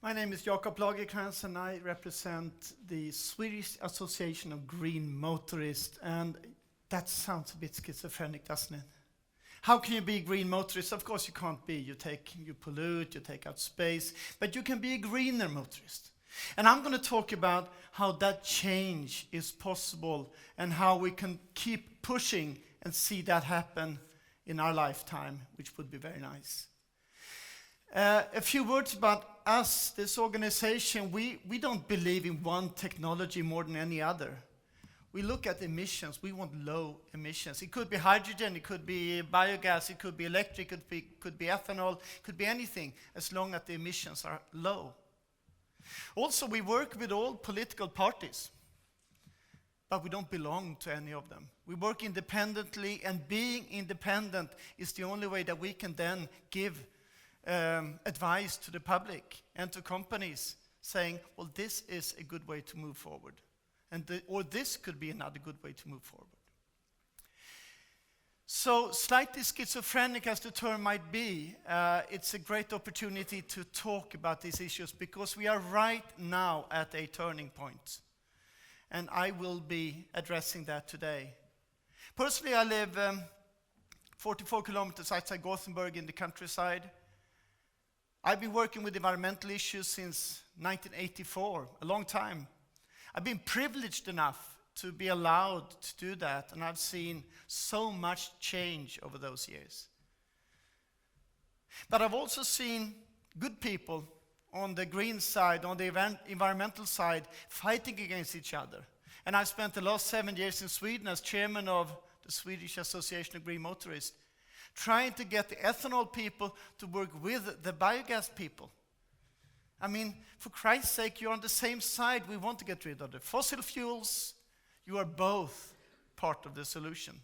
My name is Jakob Lagercrantz and I represent the Swedish Association of Green Motorists, and that sounds a bit schizophrenic, doesn't it? How can you be a green motorist? Of course you can't be. You pollute, you take out space, but you can be a greener motorist. And I'm going to talk about how that change is possible and how we can keep pushing and see that happen in our lifetime, which would be very nice. A few words about us, this organization. We don't believe in one technology more than any other. We look at emissions. We want low emissions. It could be hydrogen, it could be biogas, it could be electric, it could be ethanol, it could be anything, as long as the emissions are low. Also, we work with all political parties, but we don't belong to any of them. We work independently, and being independent is the only way that we can then give advice to the public and to companies, saying, well, this is a good way to move forward. Or this could be another good way to move forward. So, slightly schizophrenic as the term might be, it's a great opportunity to talk about these issues because we are right now at a turning point. And I will be addressing that today. Personally, I live 44 kilometers outside Gothenburg in the countryside. I've been working with environmental issues since 1984, a long time. I've been privileged enough to be allowed to do that, and I've seen so much change over those years. But I've also seen good people on the green side, on the environmental side, fighting against each other. And I've spent the last 7 years in Sweden as chairman of the Swedish Association of Green Motorists, trying to get the ethanol people to work with the biogas people. I mean, for Christ's sake, you're on the same side. We want to get rid of the fossil fuels. You are both part of the solution.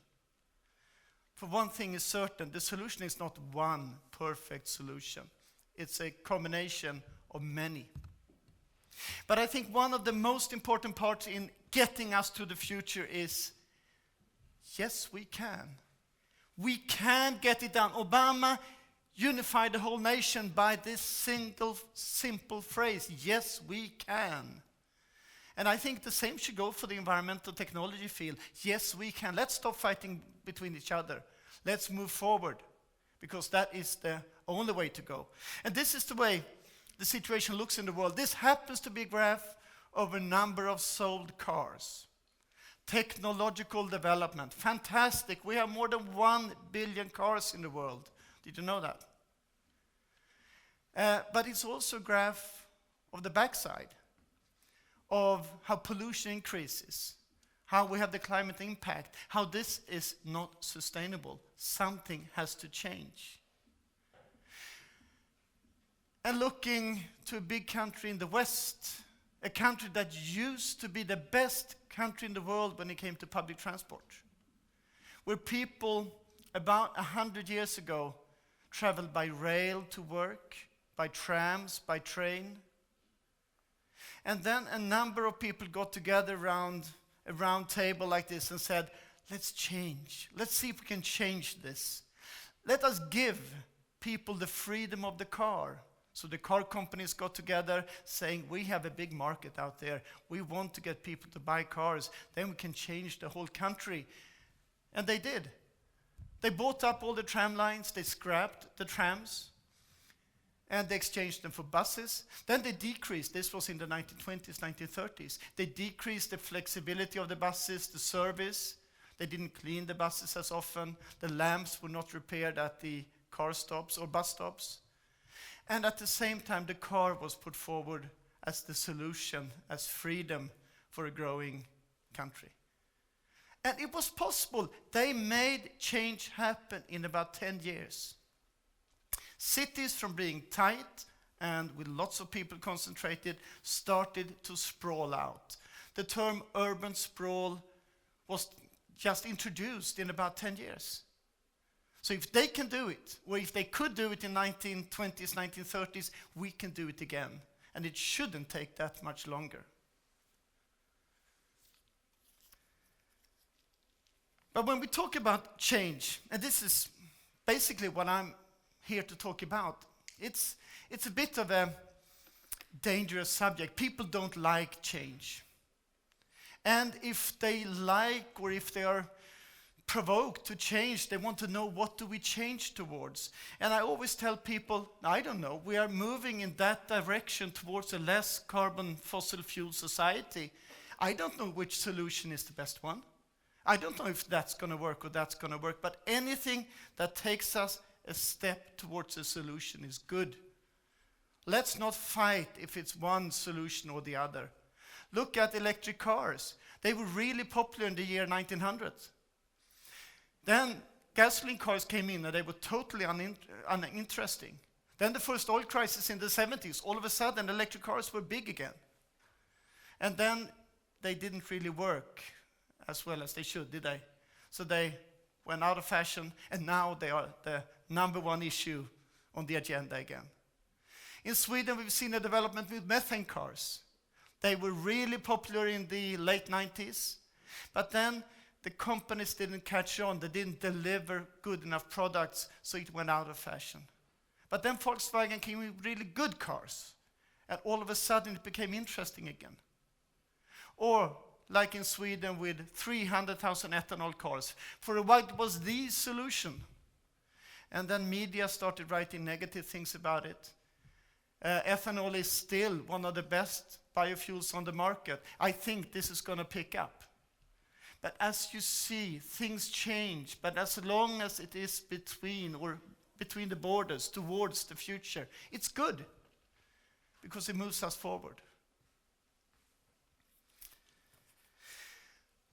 For one thing is certain, the solution is not one perfect solution. It's a combination of many. But I think one of the most important parts in getting us to the future is, yes, we can. We can get it done. Obama unified the whole nation by this single, simple phrase, yes, we can. And I think the same should go for the environmental technology field. Yes, we can. Let's stop fighting between each other. Let's move forward, because that is the only way to go. And this is the way the situation looks in the world. This happens to be a graph of a number of sold cars. Technological development, fantastic. We have more than 1 billion cars in the world. Did you know that? But it's also a graph of the backside, of how pollution increases, how we have the climate impact, how this is not sustainable. Something has to change. And looking to a big country in the West, a country that used to be the best country in the world when it came to public transport, where people about 100 years ago traveled by rail to work, by trams, by train. And then a number of people got together around a round table like this and said, let's change. Let's see if we can change this. Let us give people the freedom of the car. So the car companies got together saying, we have a big market out there. We want to get people to buy cars. Then we can change the whole country. And they did. They bought up all the tram lines. They scrapped the trams. And they exchanged them for buses. Then they decreased. This was in the 1920s, 1930s. They decreased the flexibility of the buses, the service. They didn't clean the buses as often. The lamps were not repaired at the car stops or bus stops. And at the same time, the car was put forward as the solution, as freedom for a growing country. And it was possible. They made change happen in about 10 years. Cities, from being tight and with lots of people concentrated, started to sprawl out. The term urban sprawl was just introduced in about 10 years. So if they can do it, or if they could do it in 1920s, 1930s, we can do it again. And it shouldn't take that much longer. But when we talk about change, and this is basically what I'm here to talk about, it's a bit of a dangerous subject. People don't like change. And if they like, or if they are provoked to change, they want to know, what do we change towards? And I always tell people, I don't know, we are moving in that direction towards a less carbon fossil fuel society. I don't know which solution is the best one. I don't know if that's going to work or that's going to work, but anything that takes us a step towards a solution is good. Let's not fight if it's one solution or the other. Look at electric cars. They were really popular in the year 1900. Then gasoline cars came in and they were totally uninteresting. Then the first oil crisis in the 70s, all of a sudden electric cars were big again. And then they didn't really work as well as they should, did they? So they went out of fashion, and now they are the number one issue on the agenda again. In Sweden, we've seen a development with methane cars. They were really popular in the late 90s, but then the companies didn't catch on. They didn't deliver good enough products, so it went out of fashion. But then Volkswagen came with really good cars, and all of a sudden it became interesting again. Or, like in Sweden with 300,000 ethanol cars. For a while it was the solution. And then media started writing negative things about it. Ethanol is still one of the best biofuels on the market. I think this is going to pick up. But as you see, things change. But as long as it is between the borders towards the future, it's good because it moves us forward.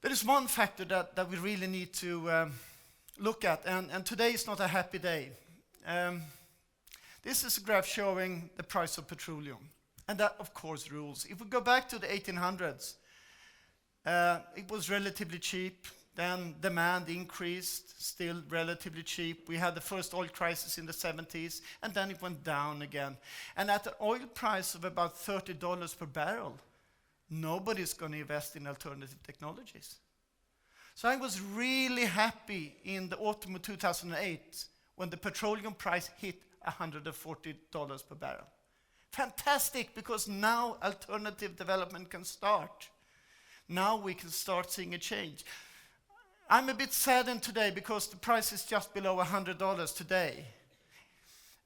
There is one factor that we really need to look at, and today is not a happy day. This is a graph showing the price of petroleum, and that of course rules. If we go back to the 1800s, it was relatively cheap, then demand increased, still relatively cheap. We had the first oil crisis in the 70s, and then it went down again. And at an oil price of about $30 per barrel, nobody's going to invest in alternative technologies. So I was really happy in the autumn of 2008 when the petroleum price hit $140 per barrel. Fantastic, because now alternative development can start. Now we can start seeing a change. I'm a bit saddened today because the price is just below $100 today.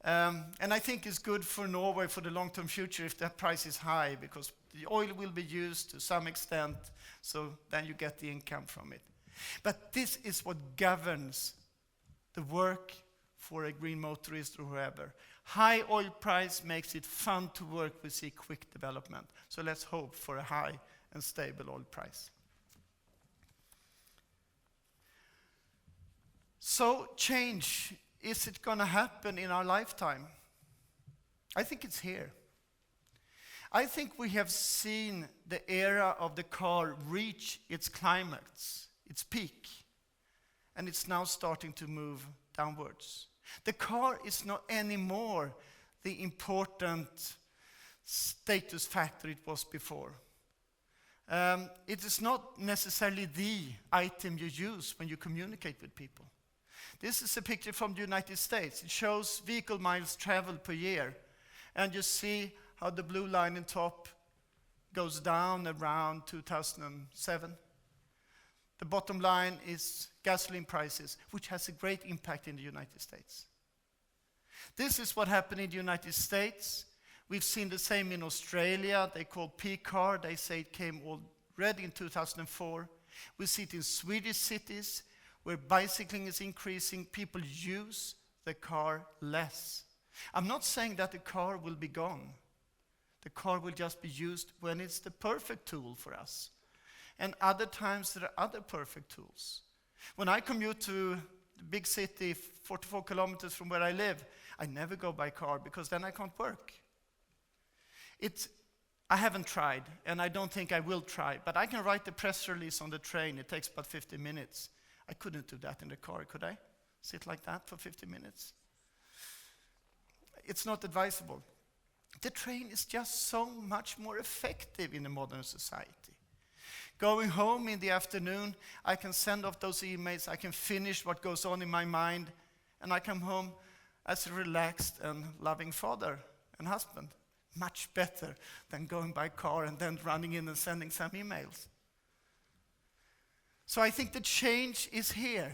And I think it's good for Norway for the long-term future if that price is high, because the oil will be used to some extent, so then you get the income from it. But this is what governs the work for a green motorist or whoever. High oil price makes it fun to work. We see quick development. So let's hope for a high and stable oil price. So change, is it going to happen in our lifetime? I think it's here. I think we have seen the era of the car reach its climax, its peak, and it's now starting to move downwards. The car is not anymore the important status factor it was before. It is not necessarily the item you use when you communicate with people. This is a picture from the United States. It shows vehicle miles traveled per year. And you see how the blue line in top goes down around 2007. The bottom line is gasoline prices, which has a great impact in the United States. This is what happened in the United States. We've seen the same in Australia. They call P-car. They say it came already in 2004. We see it in Swedish cities where bicycling is increasing. People use the car less. I'm not saying that the car will be gone. The car will just be used when it's the perfect tool for us. And other times there are other perfect tools. When I commute to the big city, 44 kilometers from where I live, I never go by car because then I can't work. I haven't tried, and I don't think I will try, but I can write the press release on the train. It takes about 50 minutes. I couldn't do that in the car, could I? Sit like that for 50 minutes? It's not advisable. The train is just so much more effective in a modern society. Going home in the afternoon, I can send off those emails, I can finish what goes on in my mind, and I come home as a relaxed and loving father and husband. Much better than going by car and then running in and sending some emails. So I think the change is here.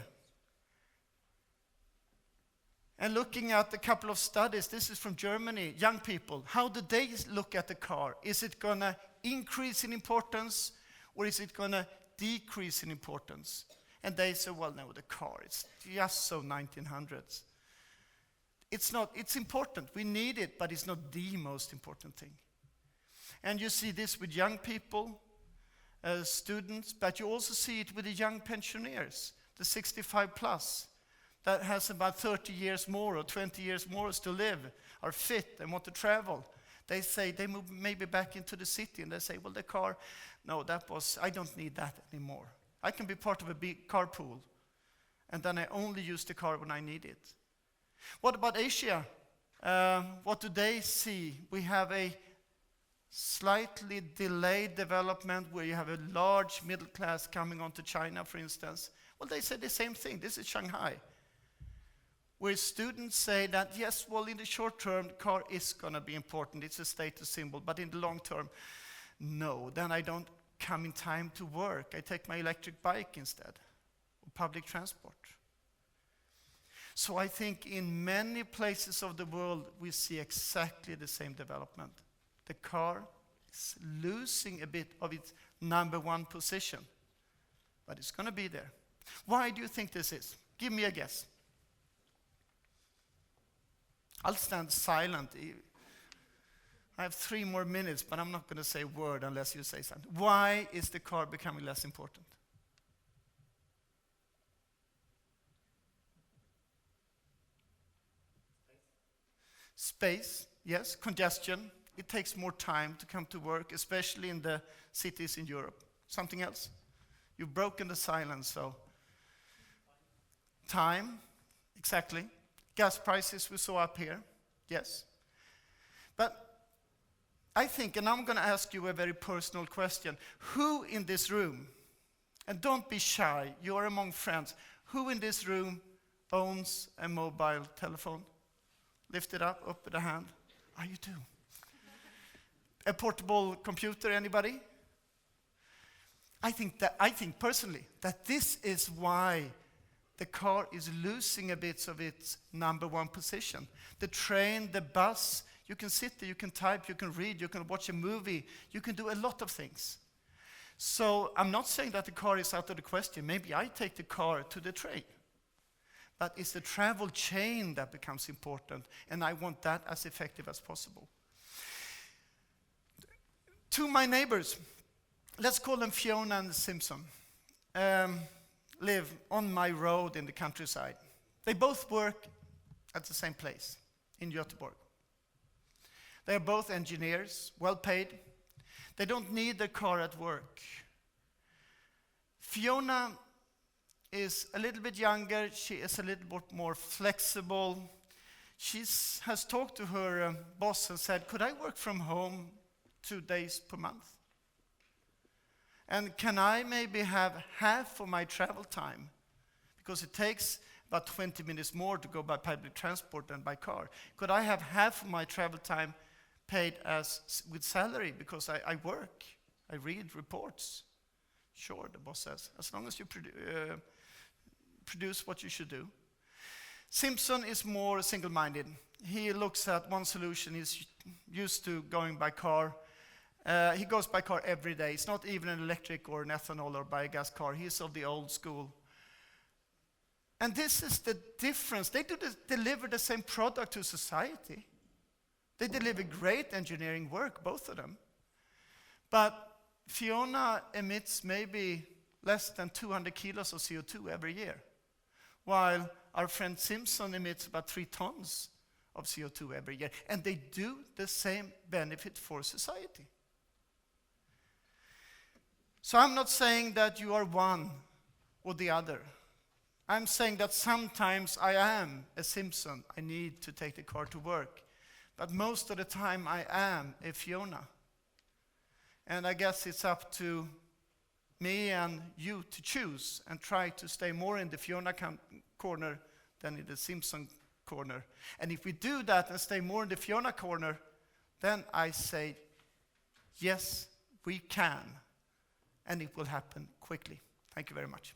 And looking at a couple of studies, this is from Germany, young people, how do they look at the car? Is it going to increase in importance or is it going to decrease in importance? And they say, well, no, the car, it's just so 1900s. It's important, we need it, but it's not the most important thing. And you see this with young people, students, but you also see it with the young pensioners, the 65 plus, that has about 30 years more or 20 years more to live, are fit and want to travel. They say, they move maybe back into the city and they say, well, the car, no, I don't need that anymore. I can be part of a big carpool, and then I only use the car when I need it. What about Asia? What do they see? We have a slightly delayed development where you have a large middle class coming onto China, for instance. Well, they say the same thing. This is Shanghai, where students say that, yes, well, in the short term, the car is going to be important. It's a status symbol. But in the long term, no. Then I don't come in time to work. I take my electric bike instead, or public transport. So I think in many places of the world, we see exactly the same development. The car is losing a bit of its number one position, but it's going to be there. Why do you think this is? Give me a guess. I'll stand silent. I have 3 more minutes, but I'm not going to say a word unless you say something. Why is the car becoming less important? Space, yes. Congestion. It takes more time to come to work, especially in the cities in Europe. Something else? You've broken the silence, so. Time, exactly. Gas prices we saw up here, yes. But I think, and I'm going to ask you a very personal question. Who in this room, and don't be shy, you are among friends, who in this room owns a mobile telephone? Lift it up with a hand. Oh, you do. A portable computer, anybody? I think personally that this is why the car is losing a bit of its number one position. The train, the bus, you can sit there, you can type, you can read, you can watch a movie, you can do a lot of things. So I'm not saying that the car is out of the question. Maybe I take the car to the train. But it's the travel chain that becomes important, and I want that as effective as possible. To my neighbors, let's call them Fiona and Simpson, live on my road in the countryside. They both work at the same place, in Göteborg. They are both engineers, well paid. They don't need their car at work. Fiona is a little bit younger, she is a little bit more flexible. She has talked to her boss and said, could I work from home 2 days per month? And can I maybe have half of my travel time? Because it takes about 20 minutes more to go by public transport than by car. Could I have half of my travel time paid with salary because I work, I read reports? Sure, the boss says, as long as you produce what you should do. Simpson is more single-minded. He looks at one solution. He's used to going by car. He goes by car every day. It's not even an electric or an ethanol or biogas car. He's of the old school. And this is the difference. They deliver the same product to society. They deliver great engineering work, both of them. But Fiona emits maybe less than 200 kilos of CO2 every year, while our friend Simpson emits about 3 tons of CO2 every year. And they do the same benefit for society. So I'm not saying that you are one or the other. I'm saying that sometimes I am a Simpson. I need to take the car to work. But most of the time I am a Fiona. And I guess it's up to me and you to choose and try to stay more in the Fiona corner than in the Simpson corner. And if we do that and stay more in the Fiona corner, then I say, yes, we can, and it will happen quickly. Thank you very much.